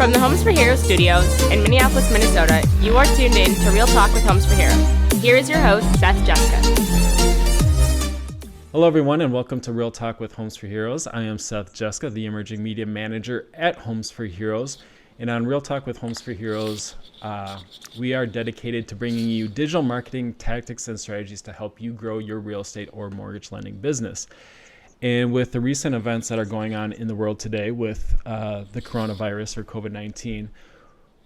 From the Homes for Heroes studios in Minneapolis, Minnesota, you are tuned in to Real Talk with Homes for Heroes. Here is your host, Seth Jessica. Hello, everyone, and welcome to Real Talk with Homes for Heroes. I am Seth Jessica, the Emerging Media Manager at Homes for Heroes. And on Real Talk with Homes for Heroes, we are dedicated to bringing you digital marketing tactics and strategies to help you grow your real estate or mortgage lending business. And with the recent events that are going on in the world today with the coronavirus or COVID-19,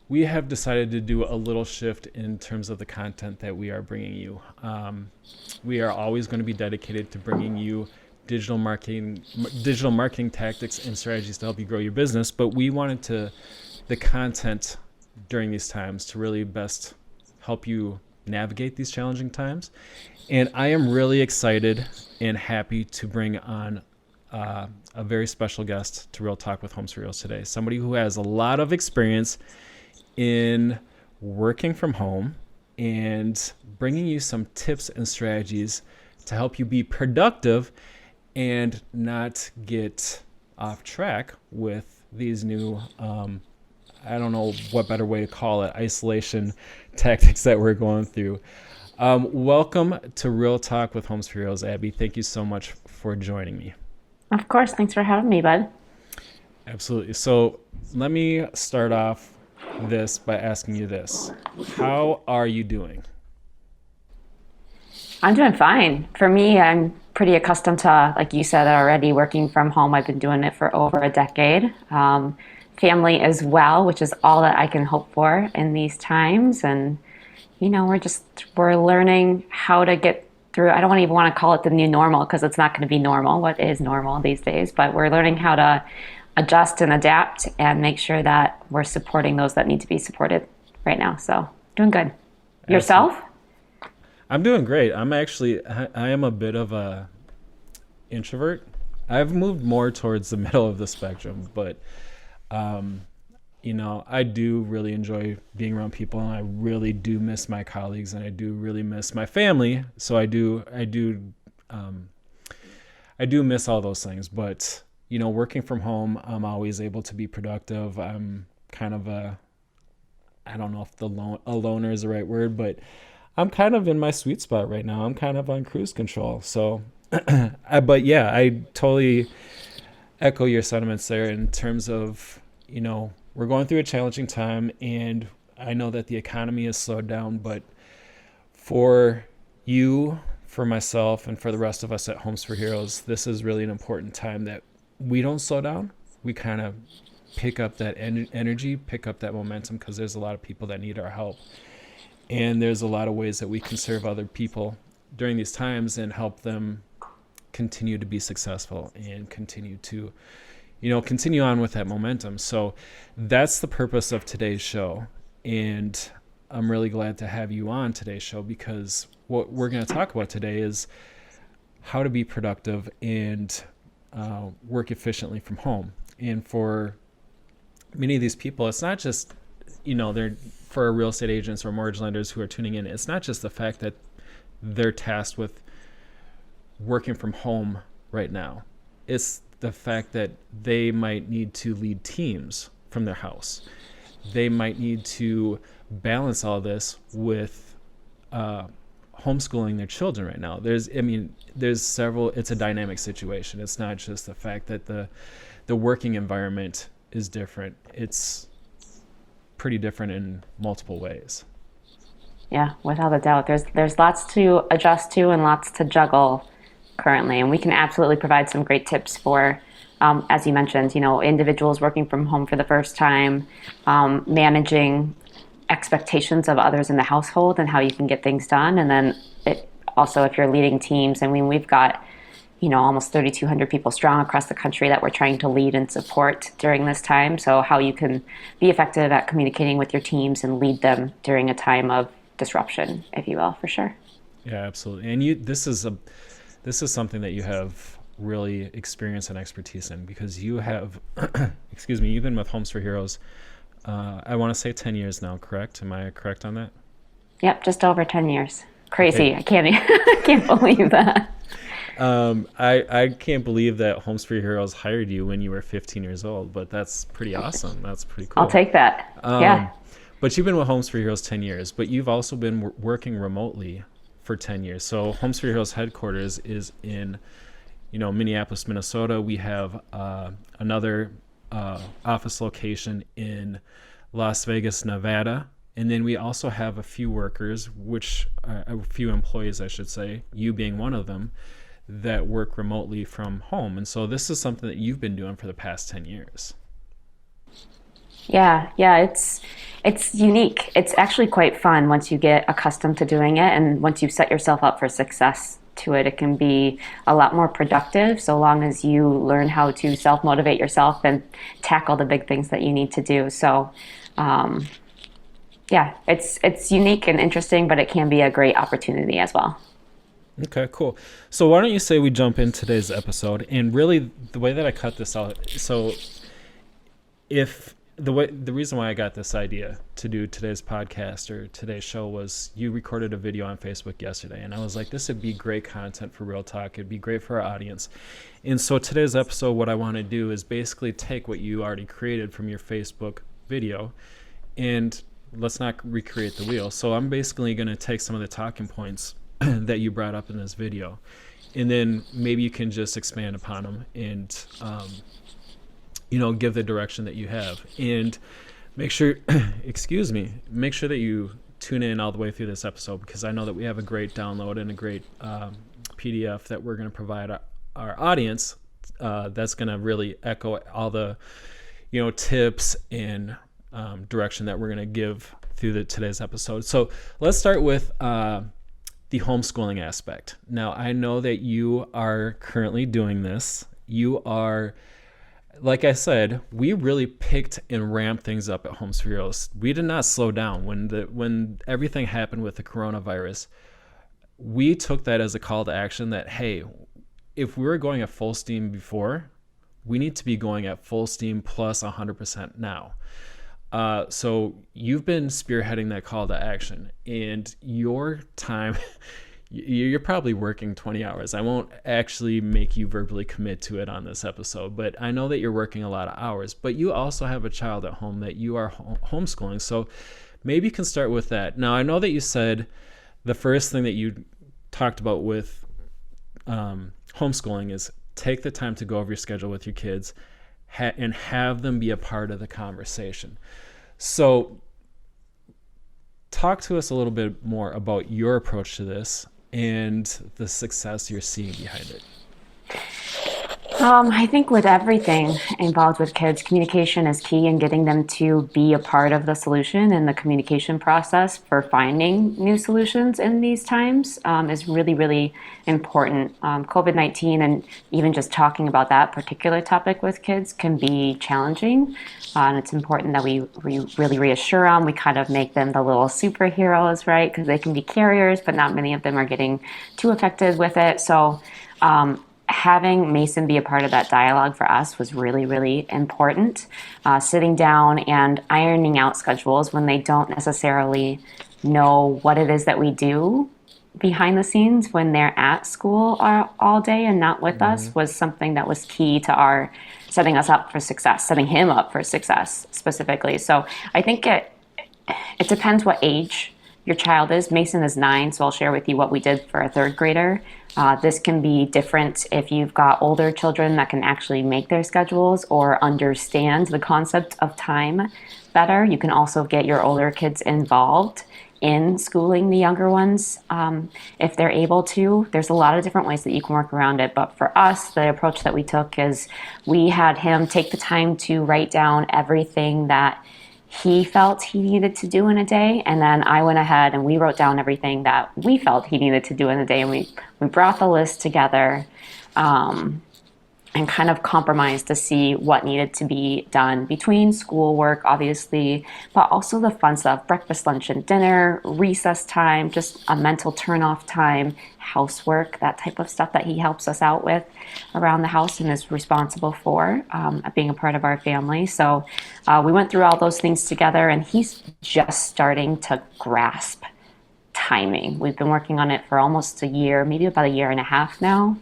we have decided to do a little shift in terms of the content that we are bringing you. We are always going to be dedicated to bringing you digital marketing tactics and strategies to help you grow your business, but we wanted the content during these times to really best help you navigate these challenging times. And I am really excited and happy to bring on a very special guest to Real Talk with Homes for Heroes today. Somebody who has a lot of experience in working from home and bringing you some tips and strategies to help you be productive and not get off track with these new, I don't know what better way to call it, isolation tactics that we're going through. Welcome to Real Talk with Homes for Heroes, Abby. Thank you so much for joining me. Of course. Thanks for having me, bud. Absolutely. So let me start off this by asking you this. How are you doing? I'm doing fine. For me, I'm pretty accustomed to, like you said already, working from home. I've been doing it for over a decade. Family as well, which is all that I can hope for in these times. And, you know, we're learning how to get through. I don't even want to call it the new normal because it's not going to be normal. What is normal these days? But we're learning how to adjust and adapt and make sure that we're supporting those that need to be supported right now. So doing good. Yourself? Absolutely. I'm doing great. I am a bit of a introvert. I've moved more towards the middle of the spectrum, but you know, I do really enjoy being around people, and I really do miss my colleagues, and I do really miss my family. So I do miss all those things. But you know, working from home, I'm always able to be productive. I'm kind of I don't know if a loner is the right word, but I'm kind of in my sweet spot right now. I'm kind of on cruise control. So, but yeah, I totally echo your sentiments there in terms of, you know, we're going through a challenging time, and I know that the economy has slowed down, but for you, for myself, and for the rest of us at Homes for Heroes, this is really an important time that we don't slow down. We kind of pick up that energy, pick up that momentum, because there's a lot of people that need our help. And there's a lot of ways that we can serve other people during these times and help them continue to be successful and continue to, you know, continue on with that momentum. So that's the purpose of today's show. And I'm really glad to have you on today's show, because what we're going to talk about today is how to be productive and work efficiently from home. And for many of these people, it's not just, you know, for real estate agents or mortgage lenders who are tuning in, it's not just the fact that they're tasked with working from home right now. It's the fact that they might need to lead teams from their house. They might need to balance all this with homeschooling their children right now. It's a dynamic situation. It's not just the fact that the working environment is different. It's pretty different in multiple ways. Yeah, without a doubt. There's lots to adjust to and lots to juggle currently, and we can absolutely provide some great tips for, as you mentioned, you know, individuals working from home for the first time, managing expectations of others in the household and how you can get things done. And then also, if you're leading teams, I mean, we've got, you know, almost 3,200 people strong across the country that we're trying to lead and support during this time. So how you can be effective at communicating with your teams and lead them during a time of disruption, if you will, for sure. Yeah, absolutely. And this is something that you have really experience and expertise in, because you have, you've been with Homes for Heroes, I want to say 10 years now, correct? Am I correct on that? Yep, just over 10 years. Crazy. Okay. I can't believe that. I can't believe that Homes for Heroes hired you when you were 15 years old, but that's pretty awesome. That's pretty cool. I'll take that. Yeah. But you've been with Homes for Heroes 10 years, but you've also been working remotely for 10 years. So Homes for Heroes headquarters is in, Minneapolis, Minnesota. We have another office location in Las Vegas, Nevada. And then we also have a few workers, a few employees, I should say, you being one of them, that work remotely from home. And so this is something that you've been doing for the past 10 years. Yeah, it's unique. It's actually quite fun once you get accustomed to doing it, and once you set yourself up for success to it, it can be a lot more productive so long as you learn how to self-motivate yourself and tackle the big things that you need to do. So yeah, it's unique and interesting, but it can be a great opportunity as well. Okay, cool. So why don't you say we jump in today's episode? And really, the way that I cut this out, so the reason why I got this idea to do today's podcast or today's show was you recorded a video on Facebook yesterday, and I was like, this would be great content for Real Talk. It'd be great for our audience. And so today's episode, what I want to do is basically take what you already created from your Facebook video, and let's not recreate the wheel. So I'm basically going to take some of the talking points that you brought up in this video, and then maybe you can just expand upon them and give the direction that you have, and make sure make sure that you tune in all the way through this episode, because I know that we have a great download and a great PDF that we're going to provide our audience that's going to really echo all the tips and direction that we're going to give through today's episode. So let's start with the homeschooling aspect. Now, I know that you are currently doing this. You are, like I said, we really picked and ramped things up at Homes for Heroes. We did not slow down. When everything happened with the coronavirus, we took that as a call to action that, hey, if we were going at full steam before, we need to be going at full steam plus 100% now. So you've been spearheading that call to action, and your time, you're probably working 20 hours. I won't actually make you verbally commit to it on this episode, but I know that you're working a lot of hours, but you also have a child at home that you are homeschooling. So maybe you can start with that. Now, I know that you said the first thing that you talked about with homeschooling is take the time to go over your schedule with your kids and have them be a part of the conversation. So talk to us a little bit more about your approach to this and the success you're seeing behind it. I think with everything involved with kids, communication is key, and getting them to be a part of the solution and the communication process for finding new solutions in these times is really, really important. COVID-19 and even just talking about that particular topic with kids can be challenging. And it's important that we really reassure them. We kind of make them the little superheroes, right? Because they can be carriers, but not many of them are getting too affected with it. So having Mason be a part of that dialogue for us was really, really important. Sitting down and ironing out schedules when they don't necessarily know what it is that we do behind the scenes when they're at school all day and not with us was something that was key to our setting us up for success, setting him up for success specifically. So I think it depends what age your child is. Mason is 9, so I'll share with you what we did for a 3rd grader. This can be different if you've got older children that can actually make their schedules or understand the concept of time better. You can also get your older kids involved in schooling the younger ones if they're able to. There's a lot of different ways that you can work around it, but for us, the approach that we took is we had him take the time to write down everything that he felt he needed to do in a day, and then I went ahead and we wrote down everything that we felt he needed to do in a day, and we brought the list together and kind of compromised to see what needed to be done between schoolwork, obviously, but also the fun stuff: breakfast, lunch, and dinner, recess time, just a mental turn-off time, housework, that type of stuff that he helps us out with around the house and is responsible for being a part of our family. So we went through all those things together, and he's just starting to grasp timing. We've been working on it for almost a year, maybe about a year and a half now.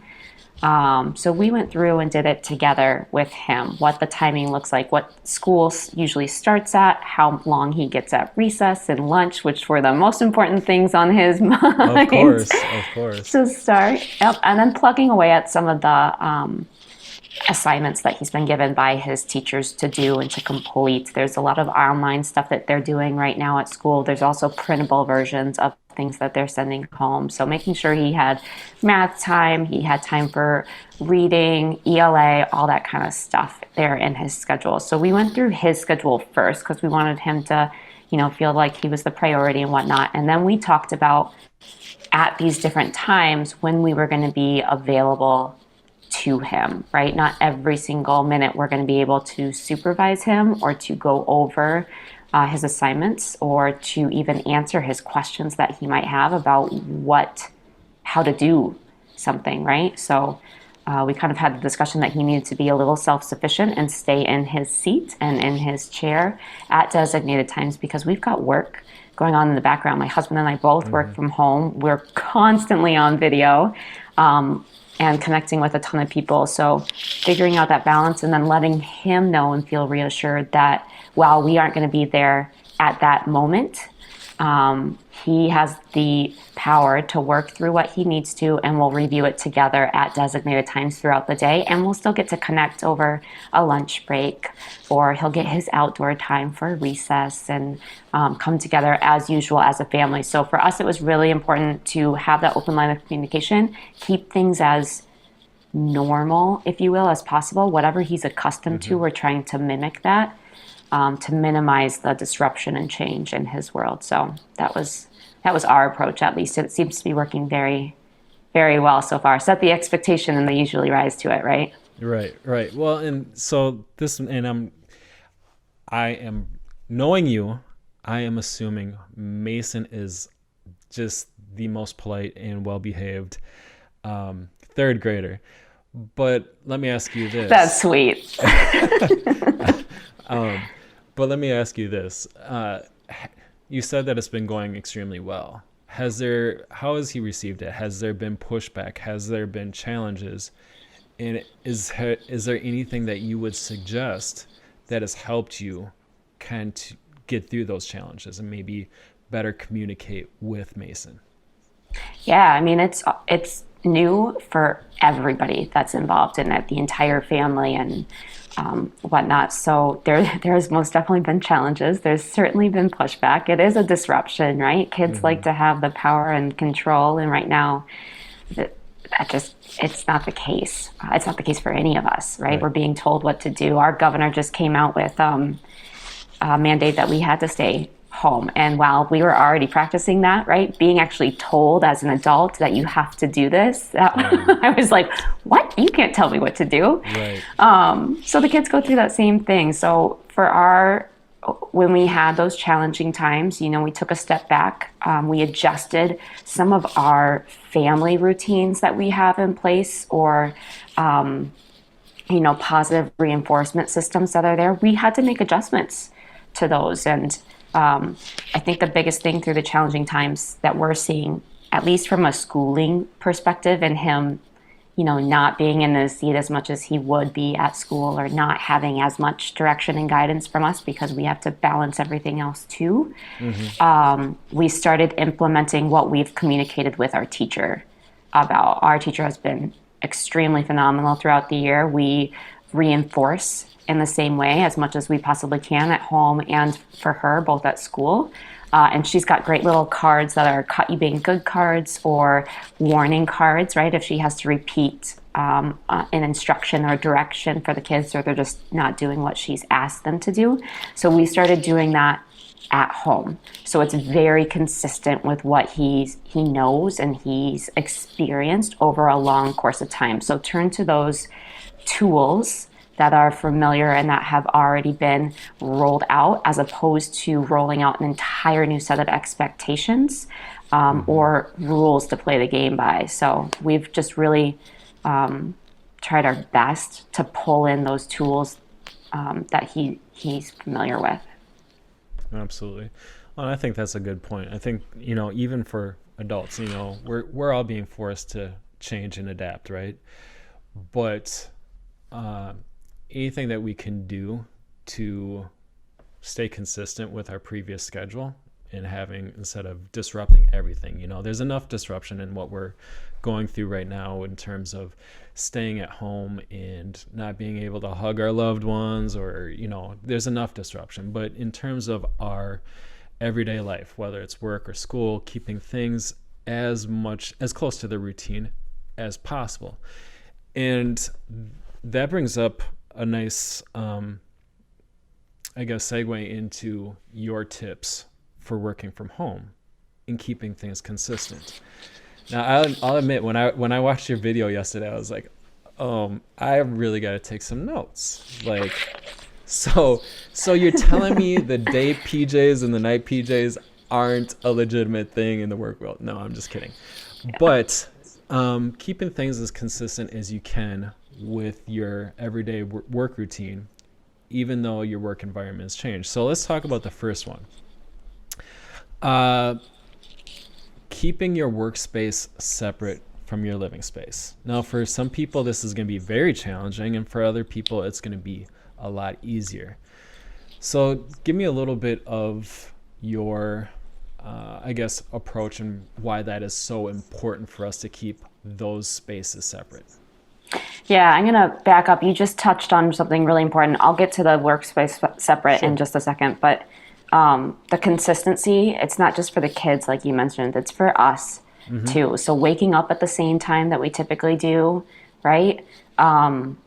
So we went through and did it together with him, what the timing looks like, what school usually starts at, how long he gets at recess and lunch, which were the most important things on his mind. Of course. To start. Yep. And then plugging away at some of the assignments that he's been given by his teachers to do and to complete. There's a lot of online stuff that they're doing right now at school. There's also printable versions of things that they're sending home. So making sure he had math time, he had time for reading, ELA, all that kind of stuff there in his schedule. So we went through his schedule first because we wanted him to, feel like he was the priority and whatnot. And then we talked about at these different times when we were going to be available to him, right? Not every single minute we're going to be able to supervise him or to go over his assignments or to even answer his questions that he might have about how to do something, right? So we kind of had the discussion that he needed to be a little self-sufficient and stay in his seat and in his chair at designated times because we've got work going on in the background. My husband and I both work from home. We're constantly on video. And connecting with a ton of people. So figuring out that balance and then letting him know and feel reassured that while we aren't going to be there at that moment, he has the power to work through what he needs to, and we'll review it together at designated times throughout the day. And we'll still get to connect over a lunch break, or he'll get his outdoor time for recess and come together as usual as a family. So for us, it was really important to have that open line of communication, keep things as normal, if you will, as possible. Whatever he's accustomed to, we're trying to mimic that. To minimize the disruption and change in his world. So that was our approach, at least. It seems to be working very, very well so far. Set the expectation and they usually rise to it, right? Right. Well, and so I am knowing you, I am assuming Mason is just the most polite and well-behaved third grader. But let me ask you this. That's sweet. But let me ask you this. You said that it's been going extremely well. How has he received it? Has there been pushback? Has there been challenges? And is there anything that you would suggest that has helped you kind of get through those challenges and maybe better communicate with Mason? Yeah, I mean, it's new for everybody that's involved in it, the entire family and whatnot. So there's most definitely been challenges. There's certainly been pushback. It is a disruption, right? Kids like to have the power and control, and right now, it's not the case. It's not the case for any of us, right? We're being told what to do. Our governor just came out with a mandate that we had to stay home. And while we were already practicing that, right, being actually told as an adult that you have to do this, I was like, what? You can't tell me what to do. Right. So the kids go through that same thing. So when we had those challenging times, we took a step back. We adjusted some of our family routines that we have in place, or positive reinforcement systems that are there. We had to make adjustments to those. And I think the biggest thing through the challenging times that we're seeing, at least from a schooling perspective, and him, not being in the seat as much as he would be at school, or not having as much direction and guidance from us because we have to balance everything else too. We started implementing what we've communicated with our teacher about. Our teacher has been extremely phenomenal throughout the year. We reinforce in the same way as much as we possibly can at home and for her, both at school. And she's got great little cards that are caught you being good cards or warning cards, right? If she has to repeat an instruction or direction for the kids, or they're just not doing what she's asked them to do. So we started doing that at home. So it's very consistent with what he knows and he's experienced over a long course of time. So turn to those tools that are familiar and that have already been rolled out, as opposed to rolling out an entire new set of expectations or rules to play the game by. So we've just really tried our best to pull in those tools that he's familiar with. Absolutely. Well, I think that's a good point. I think, even for adults, we're all being forced to change and adapt, right? but anything that we can do to stay consistent with our previous schedule and having, instead of disrupting everything, there's enough disruption in what we're going through right now in terms of staying at home and not being able to hug our loved ones, or there's enough disruption. But in terms of our everyday life, whether it's work or school, keeping things as close to the routine as possible. And that brings up a nice segue into your tips for working from home and keeping things consistent. Now, I'll admit, when I watched your video yesterday, I was like, I really got to take some notes. Like, so you're telling me the day PJs and the night PJs aren't a legitimate thing in the work world? No, I'm just kidding. Yeah. But keeping things as consistent as you can with your everyday work routine, even though your work environment has changed. So let's talk about the first one. Keeping your workspace separate from your living space. Now, for some people, this is going to be very challenging, and for other people, it's going to be a lot easier. So give me a little bit of your, approach and why that is so important for us to keep those spaces separate. Yeah, I'm going to back up. You just touched on something really important. I'll get to the workspace separate in just a second, but the consistency, it's not just for the kids, like you mentioned, it's for us too. So waking up at the same time that we typically do, right? Going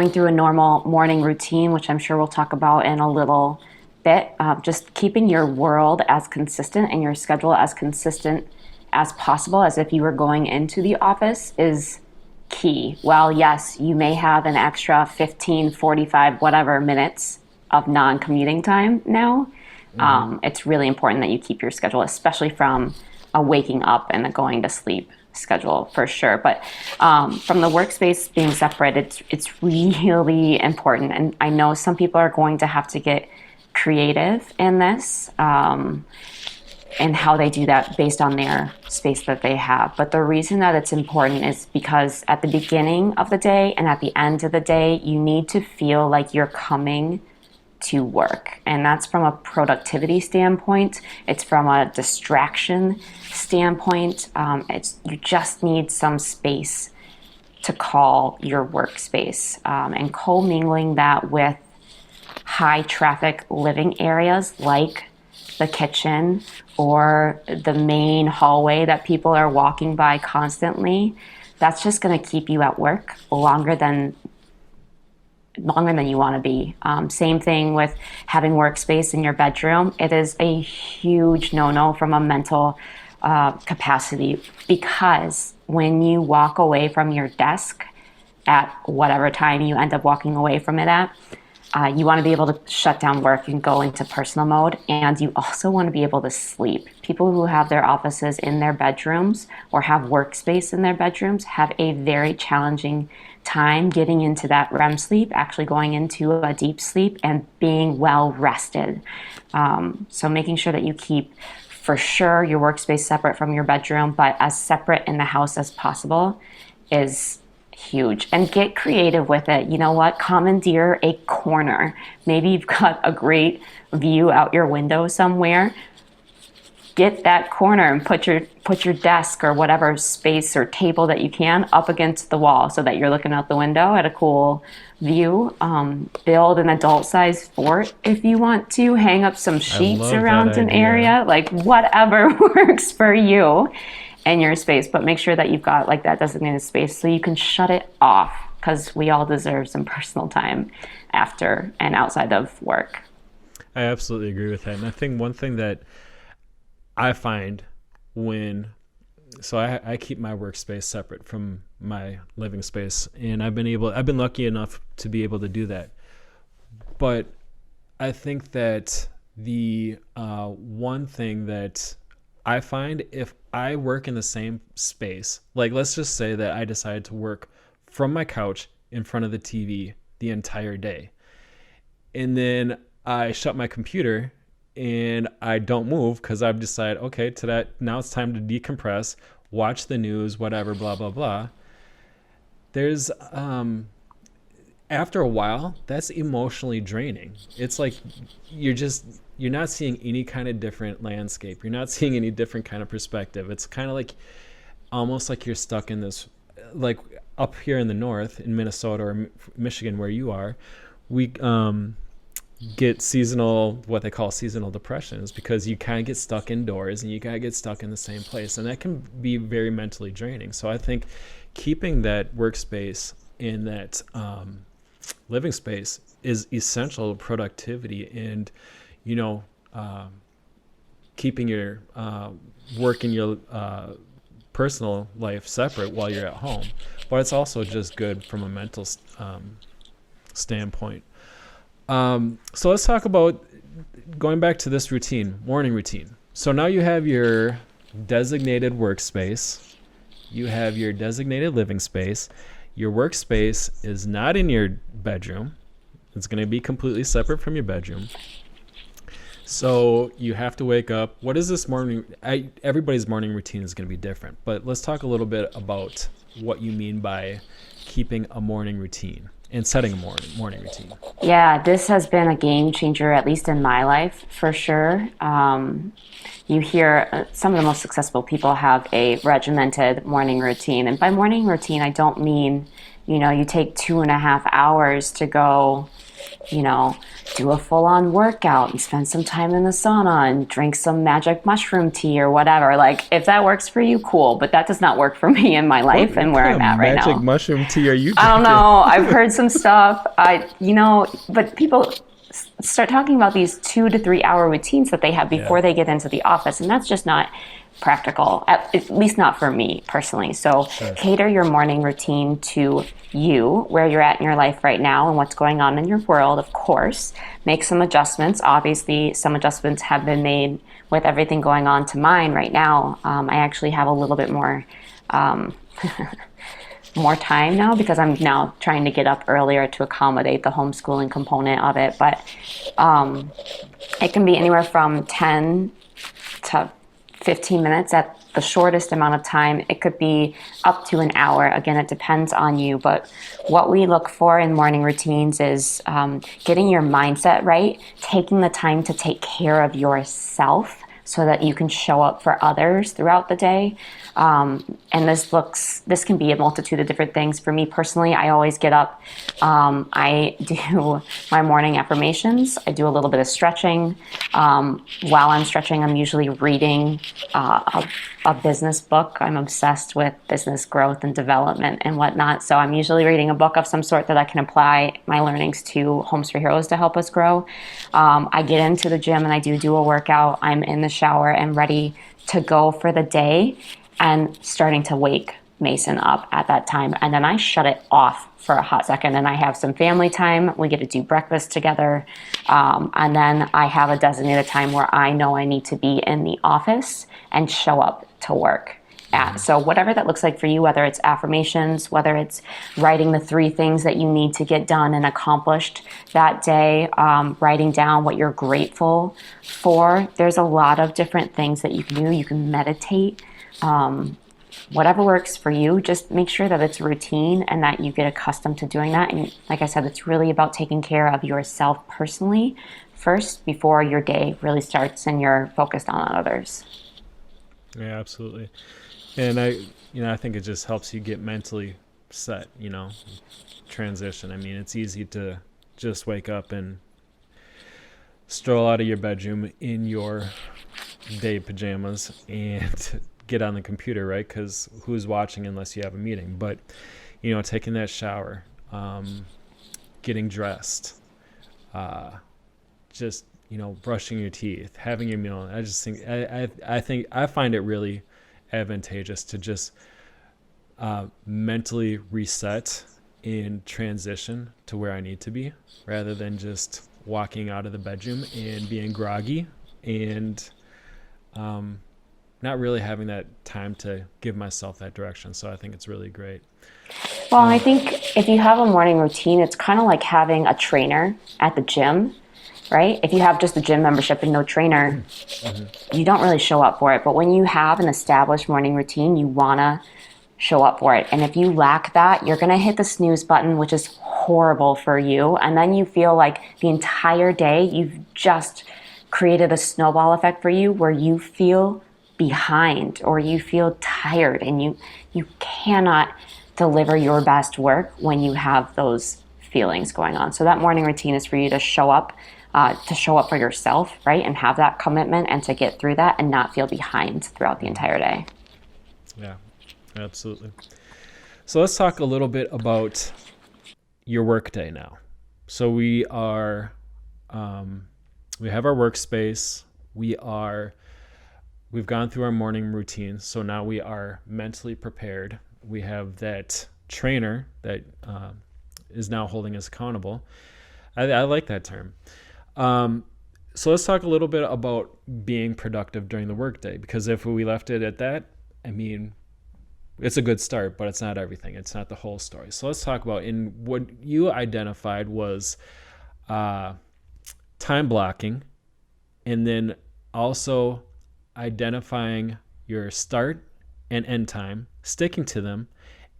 through a normal morning routine, which I'm sure we'll talk about in a little bit. Just keeping your world as consistent and your schedule as consistent as possible, as if you were going into the office, is key. Well, yes, you may have an extra 15, 45, whatever minutes of non-commuting time now. It's really important that you keep your schedule, especially from a waking up and a going to sleep schedule, for sure. But from the workspace being separate, it's really important. And I know some people are going to have to get creative in this and how they do that based on their space that they have. But the reason that it's important is because at the beginning of the day and at the end of the day, you need to feel like you're coming to work. And that's from a productivity standpoint. It's from a distraction standpoint. You just need some space to call your workspace, and co-mingling that with high traffic living areas like the kitchen or the main hallway that people are walking by constantly. That's just going to keep you at work longer than you want to be. Same thing with having workspace in your bedroom. It is a huge no-no from a mental capacity, because when you walk away from your desk at whatever time you end up walking away from it at, you want to be able to shut down work and go into personal mode, and you also want to be able to sleep. People who have their offices in their bedrooms or have workspace in their bedrooms have a very challenging time getting into that REM sleep, actually going into a deep sleep and being well rested. So making sure that you keep, for sure, your workspace separate from your bedroom, but as separate in the house as possible is huge. And get creative with it. You know what? Commandeer a corner. Maybe you've got a great view out your window somewhere. Get that corner and put your desk or whatever space or table that you can up against the wall so that you're looking out the window at a cool view. Build an adult-sized fort if you want to. Hang up some sheets around an area. Like whatever works for you and your space, but make sure that you've got like that designated space so you can shut it off, because we all deserve some personal time after and outside of work. I absolutely agree with that. And I think one thing that I find I keep my workspace separate from my living space, and I've been lucky enough to be able to do that. But I think that the one thing that I find, if I work in the same space, like let's just say that I decided to work from my couch in front of the TV the entire day, and then I shut my computer and I don't move because I've decided, okay, now it's time to decompress, watch the news, whatever, blah, blah, blah. there's after a while, that's emotionally draining. It's like you're not seeing any kind of different landscape. You're not seeing any different kind of perspective. It's kind of like almost like you're stuck in this, like up here in the north in Minnesota or Michigan where you are, we get what they call seasonal depressions, because you kind of get stuck indoors and you kind of get stuck in the same place, and that can be very mentally draining. So I think keeping that workspace in that living space is essential to productivity, and keeping your work and your personal life separate while you're at home. But it's also just good from a mental standpoint. So let's talk about going back to this morning routine. So now you have your designated workspace, you have your designated living space. Your workspace is not in your bedroom. It's going to be completely separate from your bedroom. So you have to wake up. What is this morning? Everybody's morning routine is going to be different, but let's talk a little bit about what you mean by keeping a morning routine and setting a morning routine. Yeah, this has been a game changer, at least in my life, for sure. You hear some of the most successful people have a regimented morning routine. And by morning routine, I don't mean, you take 2.5 hours to go, do a full-on workout and spend some time in the sauna and drink some magic mushroom tea or whatever. Like, if that works for you, cool. But that does not work for me in my life and where I'm at right now. Magic mushroom tea are you drinking? I don't know. I've heard some stuff. But people start talking about these 2 to 3 hour routines that they have before they get into the office, and that's just not practical, at least not for me personally. So cater your morning routine to you, where you're at in your life right now and what's going on in your world. Of course, make some adjustments. Obviously, some adjustments have been made with everything going on to mine right now. I actually have a little bit more more time now, because I'm now trying to get up earlier to accommodate the homeschooling component of it. But it can be anywhere from 10 to 15 minutes at the shortest amount of time. It could be up to an hour. Again, it depends on you. But what we look for in morning routines is getting your mindset right, taking the time to take care of yourself so that you can show up for others throughout the day. And this can be a multitude of different things. For me personally, I always get up. I do my morning affirmations. I do a little bit of stretching. While I'm stretching, I'm usually reading a business book. I'm obsessed with business growth and development and whatnot. So I'm usually reading a book of some sort that I can apply my learnings to Homes for Heroes to help us grow. I get into the gym and I do a workout. I'm in the shower and ready to go for the day, and starting to wake Mason up at that time. And then I shut it off for a hot second and I have some family time. We get to do breakfast together. And then I have a designated time where I know I need to be in the office and show up to work. So whatever that looks like for you, whether it's affirmations, whether it's writing the 3 things that you need to get done and accomplished that day, writing down what you're grateful for. There's a lot of different things that you can do. You can meditate. Whatever works for you, just make sure that it's routine and that you get accustomed to doing that. And like I said, it's really about taking care of yourself personally first before your day really starts and you're focused on others. Yeah, absolutely. And I think it just helps you get mentally set, transition. I mean, it's easy to just wake up and stroll out of your bedroom in your day pajamas and get on the computer, right? Because who's watching unless you have a meeting? But taking that shower, getting dressed, just brushing your teeth, having your meal. I just think I find it really advantageous to just mentally reset and transition to where I need to be, rather than just walking out of the bedroom and being groggy and not really having that time to give myself that direction. So I think it's really great. Well, I think if you have a morning routine, it's kind of like having a trainer at the gym, right? If you have just a gym membership and no trainer, you don't really show up for it. But when you have an established morning routine, you want to show up for it. And if you lack that, you're going to hit the snooze button, which is horrible for you. And then you feel like the entire day you've just created a snowball effect for you where you feel behind or you feel tired, and you cannot deliver your best work when you have those feelings going on. So that morning routine is for you to show up for yourself, right? And have that commitment and to get through that and not feel behind throughout the entire day. Yeah, absolutely. So let's talk a little bit about your workday now. So we have our workspace. We've gone through our morning routine. So now we are mentally prepared. We have that trainer that is now holding us accountable. I like that term. So let's talk a little bit about being productive during the workday, because if we left it at that, I mean, it's a good start, but it's not everything. It's not the whole story. So let's talk about, in what you identified was time blocking, and then also identifying your start and end time, sticking to them,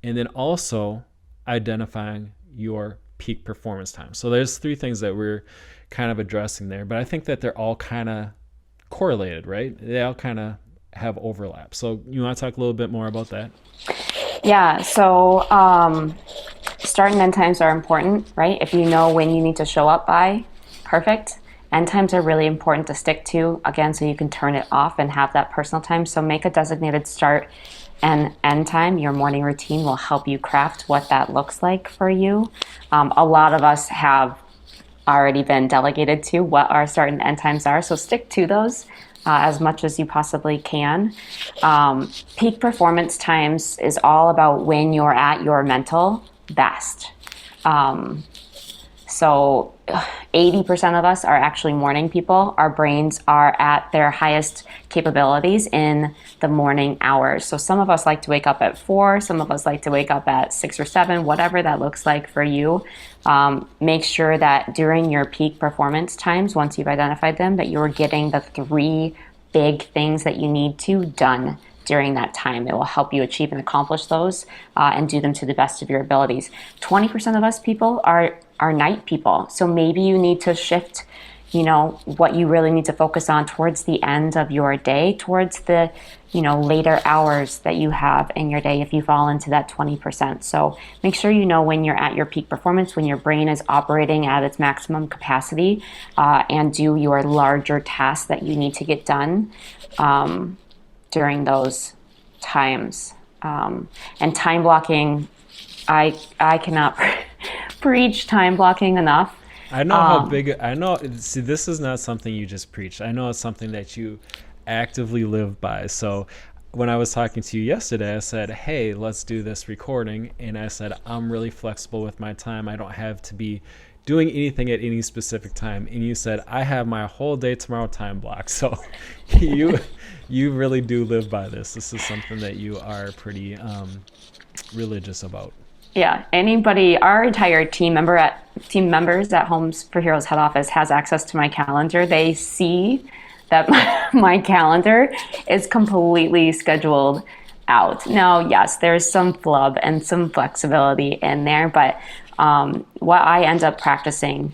and then also identifying your peak performance time. So there's 3 things that we're kind of addressing there, but I think that they're all kind of correlated, right? They all kind of have overlap. So you want to talk a little bit more about that? Yeah, so start and end times are important, right? If you know when you need to show up by, perfect. End times are really important to stick to, again, so you can turn it off and have that personal time. So make a designated start and end time. Your morning routine will help you craft what that looks like for you. A lot of us have already been delegated to what our start and end times are, so stick to those as much as you possibly can. Peak performance times is all about when you're at your mental best. So 80% of us are actually morning people. Our brains are at their highest capabilities in the morning hours. So some of us like to wake up at 4, some of us like to wake up at 6 or 7, whatever that looks like for you. Make sure that during your peak performance times, once you've identified them, that you're getting the 3 big things that you need to done during that time. It will help you achieve and accomplish those and do them to the best of your abilities. 20% of us people are night people. So maybe you need to shift, what you really need to focus on towards the end of your day, towards the, later hours that you have in your day if you fall into that 20%. So make sure you know when you're at your peak performance, when your brain is operating at its maximum capacity, and do your larger tasks that you need to get done during those times. And time blocking, I cannot preach time blocking enough. I know how big, see, this is not something you just preach. I know it's something that you actively live by. So when I was talking to you yesterday, I said, hey, let's do this recording. And I said, I'm really flexible with my time. I don't have to be doing anything at any specific time. And you said, I have my whole day tomorrow time blocked. So you really do live by this. This is something that you are pretty religious about. Yeah, our entire team members at Homes for Heroes head office has access to my calendar. They see that my calendar is completely scheduled out. Now, yes, there's some flub and some flexibility in there, but what I end up practicing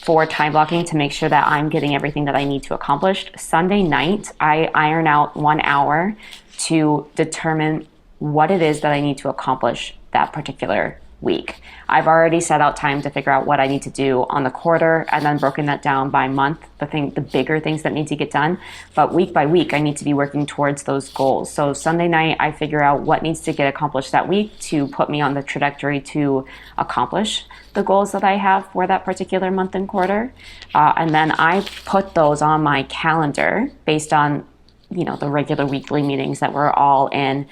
for time blocking to make sure that I'm getting everything that I need to accomplish, Sunday night, I iron out 1 hour to determine what it is that I need to accomplish that particular week. I've already set out time to figure out what I need to do on the quarter and then broken that down by month, the bigger things that need to get done. But week by week, I need to be working towards those goals. So Sunday night, I figure out what needs to get accomplished that week to put me on the trajectory to accomplish the goals that I have for that particular month and quarter. And then I put those on my calendar based on the regular weekly meetings that we're all in.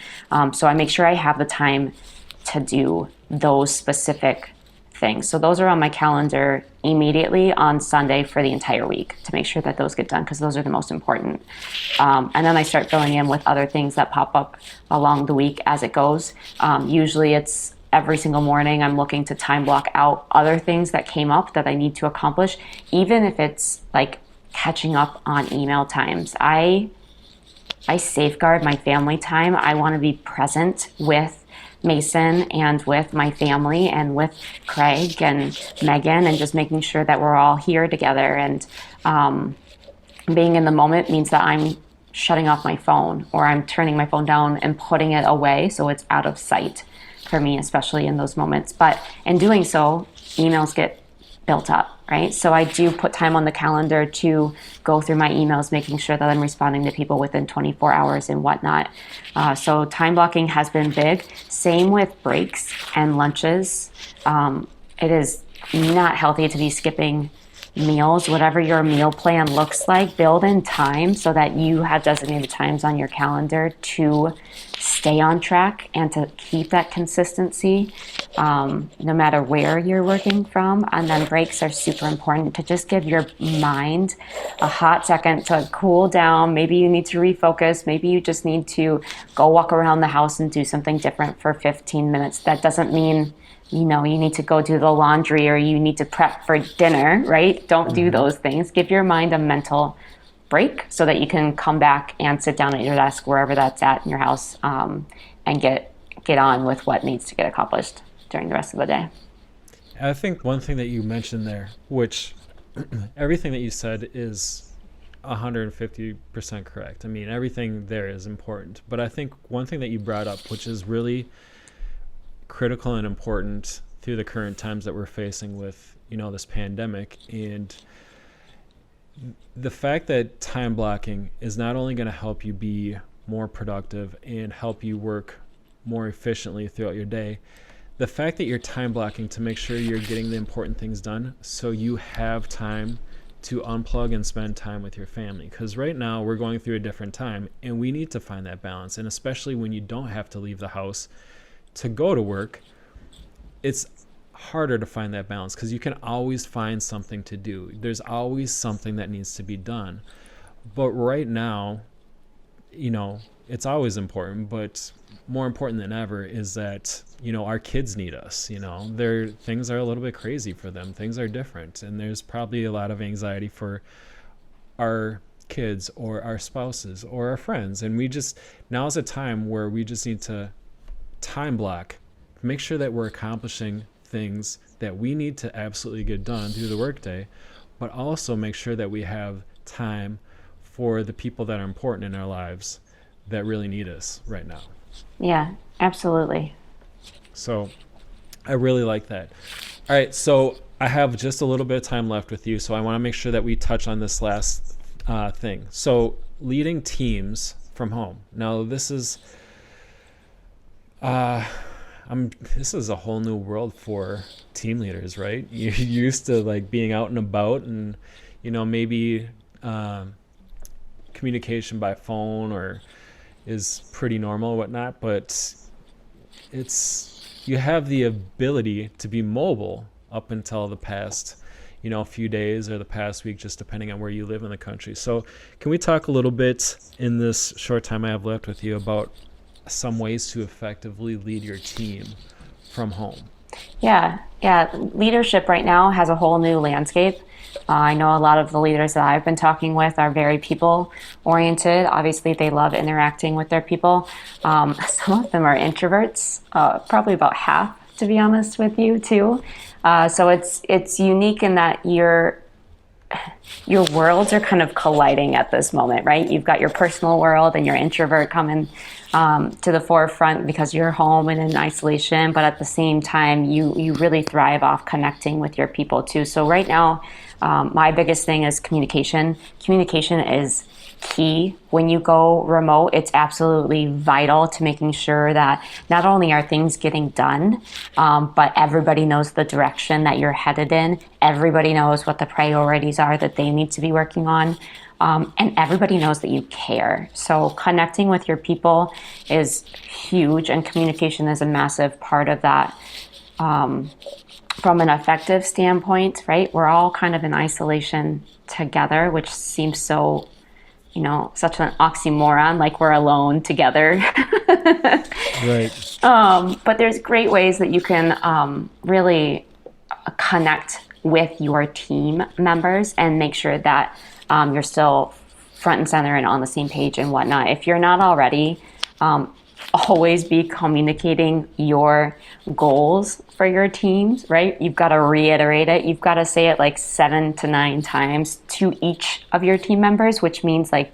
So I make sure I have the time to do those specific things. So those are on my calendar immediately on Sunday for the entire week to make sure that those get done, because those are the most important. And then I start filling in with other things that pop up along the week as it goes. Usually it's every single morning I'm looking to time block out other things that came up that I need to accomplish, even if it's like catching up on email times. I safeguard my family time. I want to be present with Mason and with my family and with Craig and Megan, and just making sure that we're all here together. And being in the moment means that I'm shutting off my phone, or I'm turning my phone down and putting it away so it's out of sight for me, especially in those moments. But in doing so, emails get built up, right? So I do put time on the calendar to go through my emails, making sure that I'm responding to people within 24 hours and whatnot. So time blocking has been big. Same with breaks and lunches. It is not healthy to be skipping meals. Whatever your meal plan looks like, build in time so that you have designated times on your calendar to stay on track and to keep that consistency, no matter where you're working from. And then breaks are super important to just give your mind a hot second to cool down. Maybe you need to refocus. Maybe you just need to go walk around the house and do something different for 15 minutes. That doesn't mean you need to go do the laundry or you need to prep for dinner, right? Don't do those things. Give your mind a mental break so that you can come back and sit down at your desk, wherever that's at in your house, and get on with what needs to get accomplished during the rest of the day. I think one thing that you mentioned there, which everything that you said is 150% correct. I mean, everything there is important. But I think one thing that you brought up, which is really critical and important through the current times that we're facing with, this pandemic, and the fact that time blocking is not only going to help you be more productive and help you work more efficiently throughout your day, the fact that you're time blocking to make sure you're getting the important things done so you have time to unplug and spend time with your family. Because right now we're going through a different time and we need to find that balance. And especially when you don't have to leave the house to go to work, it's harder to find that balance because you can always find something to do. There's always something that needs to be done. But right now, it's always important, but more important than ever is that, our kids need us. Things are a little bit crazy for them. Things are different. And there's probably a lot of anxiety for our kids or our spouses or our friends. And now is a time where we just need to time block, make sure that we're accomplishing things that we need to absolutely get done through the workday, but also make sure that we have time for the people that are important in our lives that really need us right now. Yeah, absolutely. So I really like that. All right, so I have just a little bit of time left with you, so I want to make sure that we touch on this last thing. So leading teams from home. Now this is this is a whole new world for team leaders, right? You're used to being out and about and, maybe communication by phone or is pretty normal or whatnot, but you have the ability to be mobile up until the past, few days or the past week, just depending on where you live in the country. So can we talk a little bit in this short time I have left with you about some ways to effectively lead your team from home? Yeah. Leadership right now has a whole new landscape. I know a lot of the leaders that I've been talking with are very people oriented. Obviously, they love interacting with their people. Some of them are introverts, probably about half, to be honest with you, too. So it's unique in that your worlds are kind of colliding at this moment, right? You've got your personal world and your introvert coming to the forefront because you're home and in isolation, but at the same time, you really thrive off connecting with your people too. So right now, my biggest thing is communication. Communication is key. When you go remote, it's absolutely vital to making sure that not only are things getting done, but everybody knows the direction that you're headed in. Everybody knows what the priorities are that they need to be working on. And everybody knows that you care. So connecting with your people is huge, and communication is a massive part of that. From an effective standpoint, right? We're all kind of in isolation together, which seems so, such an oxymoron, like we're alone together. Right. But there's great ways that you can really connect with your team members and make sure that you're still front and center and on the same page and whatnot. If you're not already, always be communicating your goals for your teams, right? You've got to reiterate it. You've got to say it like 7 to 9 times to each of your team members, which means like,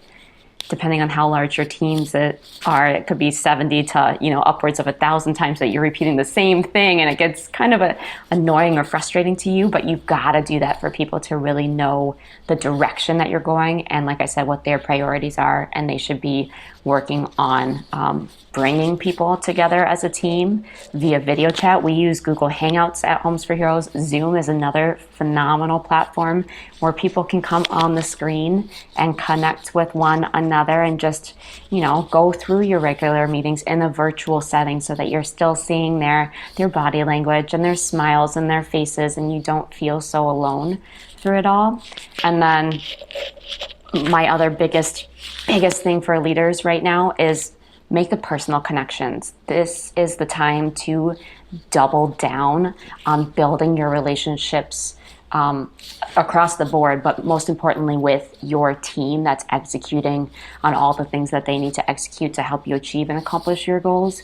depending on how large your teams are, it could be 70 to, upwards of 1,000 times that you're repeating the same thing, and it gets kind of annoying or frustrating to you. But you've got to do that for people to really know the direction that you're going, and like I said, what their priorities are, and they should be working on bringing people together as a team via video chat. We use Google Hangouts at Homes for Heroes. Zoom is another phenomenal platform where people can come on the screen and connect with one another and just, go through your regular meetings in a virtual setting so that you're still seeing their body language and their smiles and their faces, and you don't feel so alone through it all. And then my other biggest thing for leaders right now is make the personal connections. This is the time to double down on building your relationships across the board, but most importantly with your team that's executing on all the things that they need to execute to help you achieve and accomplish your goals.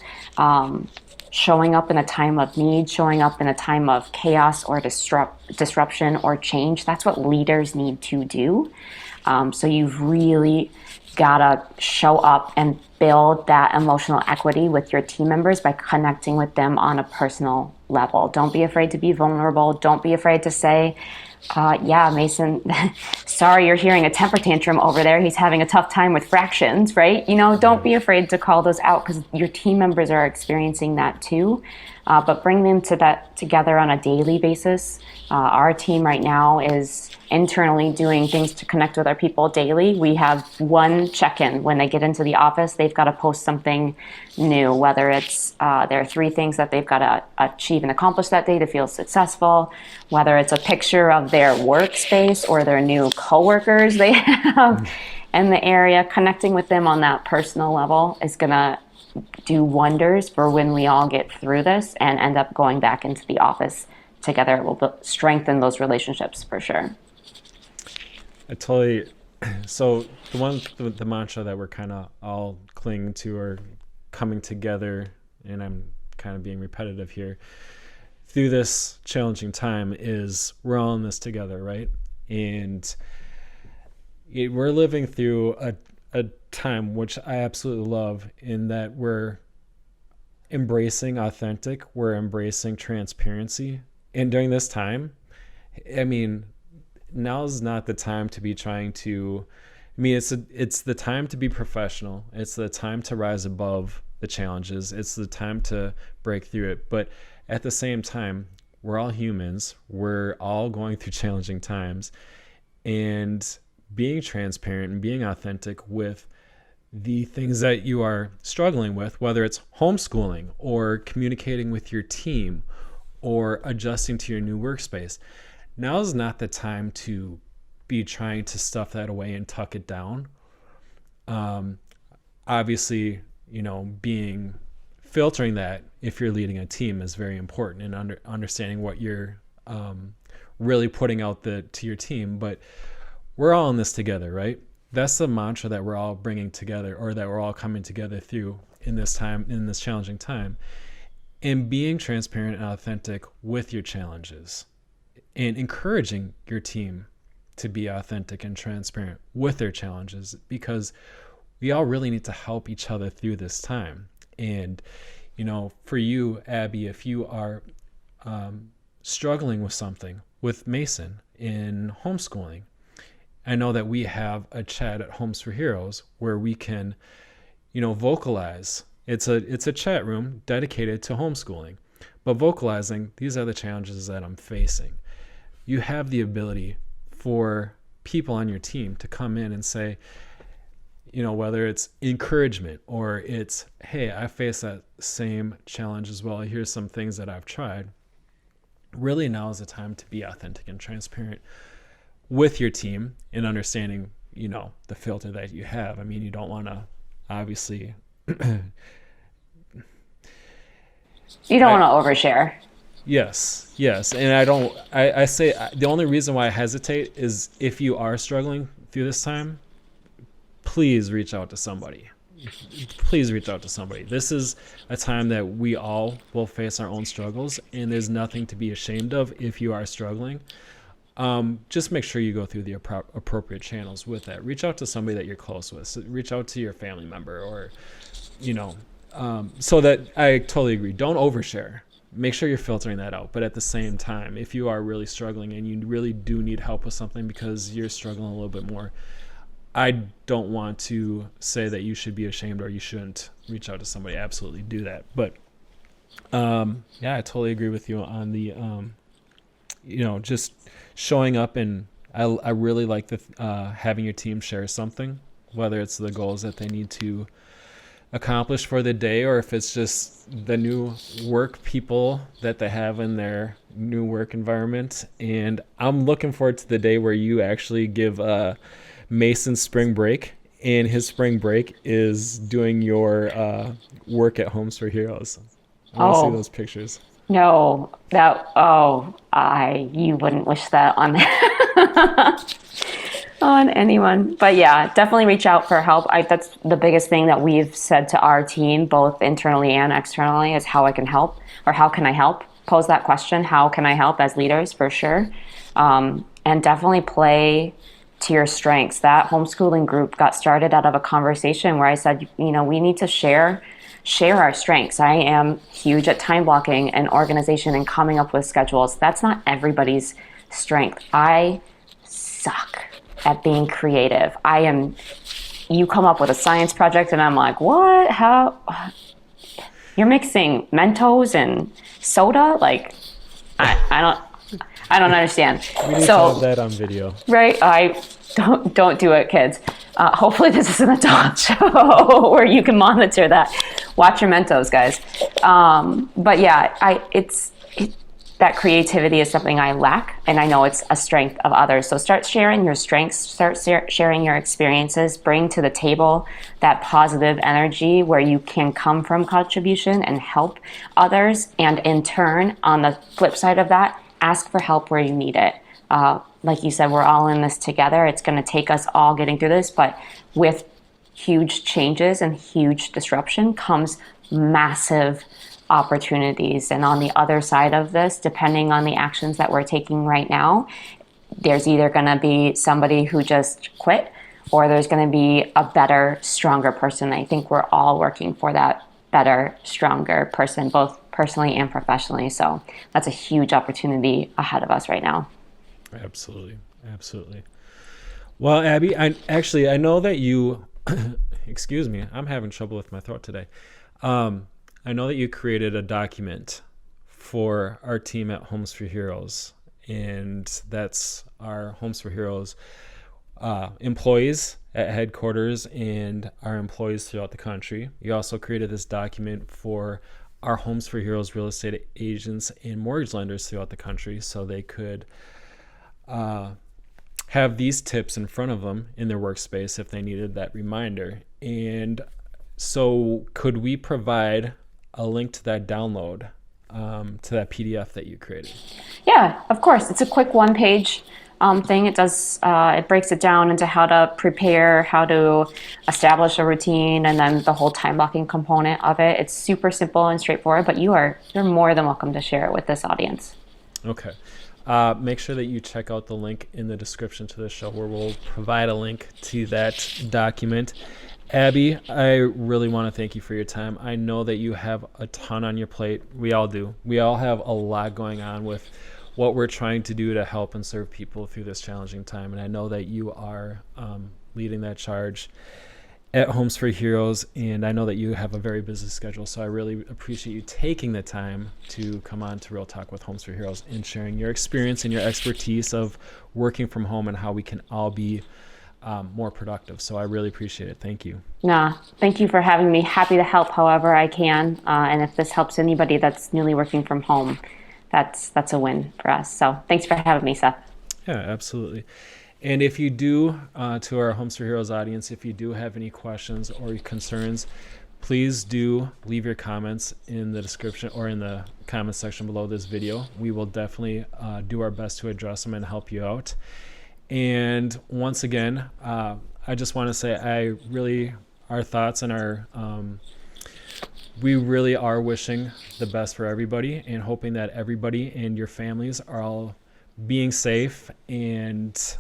Showing up in a time of need, showing up in a time of chaos or disruption or change. That's what leaders need to do. So you've really got to show up and build that emotional equity with your team members by connecting with them on a personal level. Don't be afraid to be vulnerable. Don't be afraid to say, yeah, Mason, sorry you're hearing a temper tantrum over there. He's having a tough time with fractions, right? Don't be afraid to call those out, because your team members are experiencing that too. But bring them together on a daily basis. Our team right now is internally doing things to connect with our people daily. We have one check-in when they get into the office. They've got to post something new, whether it's there are 3 things that they've got to achieve and accomplish that day to feel successful, whether it's a picture of their workspace or their new coworkers they have in the area. Connecting with them on that personal level is going to do wonders for when we all get through this and end up going back into the office together. It will strengthen those relationships for sure. So the mantra that we're kind of all clinging to or coming together, and I'm kind of being repetitive here, through this challenging time is we're all in this together, right? And we're living through a time which I absolutely love, in that we're embracing authentic, we're embracing transparency. And during this time, now is not the time to be trying to, it's the time to be professional. It's the time to rise above the challenges. It's the time to break through it. But at the same time, we're all humans. We're all going through challenging times. And being transparent and being authentic with the things that you are struggling with, whether it's homeschooling or communicating with your team or adjusting to your new workspace. Now is not the time to be trying to stuff that away and tuck it down. Obviously, filtering that if you're leading a team is very important, and understanding what you're really putting out to your team. But we're all in this together, right? That's the mantra that we're all bringing together, or that we're all coming together through in this time, in this challenging time, and being transparent and authentic with your challenges, and encouraging your team to be authentic and transparent with their challenges, because we all really need to help each other through this time. And, for you, Abby, if you are struggling with something with Mason in homeschooling, I know that we have a chat at Homes for Heroes where we can, vocalize. It's a chat room dedicated to homeschooling, but vocalizing, these are the challenges that I'm facing. You have the ability for people on your team to come in and say, whether it's encouragement or it's, hey, I face that same challenge as well. Here's some things that I've tried. Really, now is the time to be authentic and transparent with your team, and understanding, the filter that you have. You don't want to, obviously, you don't want to overshare. Yes. And I say the only reason why I hesitate is if you are struggling through this time, please reach out to somebody. please reach out to somebody. This is a time that we all will face our own struggles, and there's nothing to be ashamed of if you are struggling. Just make sure you go through the appropriate channels with that. Reach out to somebody that you're close with. So reach out to your family member, or, so that I totally agree. Don't overshare. Make sure you're filtering that out. But at the same time, if you are really struggling and you really do need help with something because you're struggling a little bit more, I don't want to say that you should be ashamed or you shouldn't reach out to somebody. Absolutely do that. But yeah, I totally agree with you on the, just showing up. And I really like the having your team share something, whether it's the goals that they need to accomplish for the day, or if it's just the new work people that they have in their new work environment. And I'm looking forward to the day where you actually give Mason spring break, and his spring break is doing your work at Homes for Heroes. I want to see those pictures. No, you wouldn't wish that on on anyone. But yeah, definitely reach out for help. That's the biggest thing that we've said to our team, both internally and externally, is how I can help, or how can I help? Pose that question, how can I help, as leaders, for sure. And definitely play to your strengths. That homeschooling group got started out of a conversation where I said, we need to share our strengths. I am huge at time blocking and organization and coming up with schedules. That's not everybody's strength. I suck at being creative. You come up with a science project and I'm like, what? How? You're mixing Mentos and soda? Like, I don't understand. We need to have that on video. Right? I don't do it, kids. Hopefully this is an adult show where you can monitor that. Watch your Mentos, guys. But yeah, that creativity is something I lack, and I know it's a strength of others. So start sharing your strengths, start sharing your experiences, bring to the table that positive energy where you can come from contribution and help others. And in turn, on the flip side of that, ask for help where you need it. Like you said, we're all in this together. It's going to take us all getting through this, but with huge changes and huge disruption comes massive opportunities. And on the other side of this, depending on the actions that we're taking right now, there's either going to be somebody who just quit, or there's going to be a better, stronger person. I think we're all working for that better, stronger person, both personally and professionally. So that's a huge opportunity ahead of us right now. Absolutely. Well, Abby, I know that you, excuse me, I'm having trouble with my throat today. I know that you created a document for our team at Homes for Heroes, and that's our Homes for Heroes employees at headquarters and our employees throughout the country. You also created this document for our Homes for Heroes real estate agents and mortgage lenders throughout the country, so they could have these tips in front of them in their workspace if they needed that reminder. And so could we provide a link to that download, to that PDF that you created? Yeah, of course. It's a quick one-page thing. It breaks it down into how to prepare, how to establish a routine, and then the whole time blocking component of it. It's super simple and straightforward, but you're more than welcome to share it with this audience. Okay. Make sure that you check out the link in the description to the show, where we'll provide a link to that document. Abby, I really want to thank you for your time. I know that you have a ton on your plate. We all do. We all have a lot going on with what we're trying to do to help and serve people through this challenging time. And I know that you are leading that charge at Homes for Heroes, and I know that you have a very busy schedule. So I really appreciate you taking the time to come on to Real Talk with Homes for Heroes and sharing your experience and your expertise of working from home and how we can all be more productive. So I really appreciate it. Thank you. Thank you for having me. Happy to help however I can. And if this helps anybody that's newly working from home, that's a win for us. So thanks for having me, Seth. Yeah, absolutely. And if you do, to our Homes for Heroes audience, if you do have any questions or concerns, please do leave your comments in the description or in the comment section below this video. We will definitely do our best to address them and help you out. And once again, I just want to say I really our thoughts and our we really are wishing the best for everybody and hoping that everybody and your families are all being safe and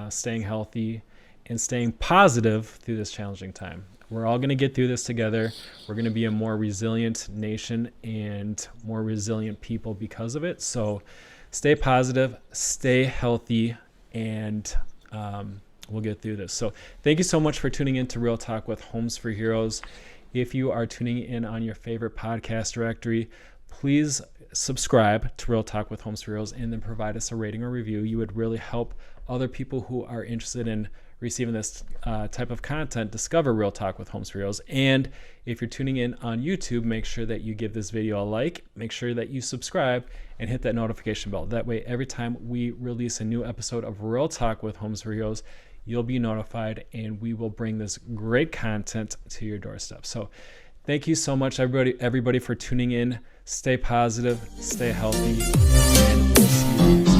staying healthy and staying positive through this challenging time. We're all going to get through this together. We're going to be a more resilient nation and more resilient people because of it. So stay positive, stay healthy, and we'll get through this. So thank you so much for tuning in to Real Talk with Homes for Heroes. If you are tuning in on your favorite podcast directory, please subscribe to Real Talk with Homes for Heroes and then provide us a rating or review. You would really help other people who are interested in receiving this type of content discover Real Talk with Homes for Heroes. And if you're tuning in on YouTube, make sure that you give this video a like, make sure that you subscribe and hit that notification bell. That way, every time we release a new episode of Real Talk with Homes for Heroes, you'll be notified and we will bring this great content to your doorstep. So thank you so much, everybody for tuning in. Stay positive, stay healthy, and we'll see you next time.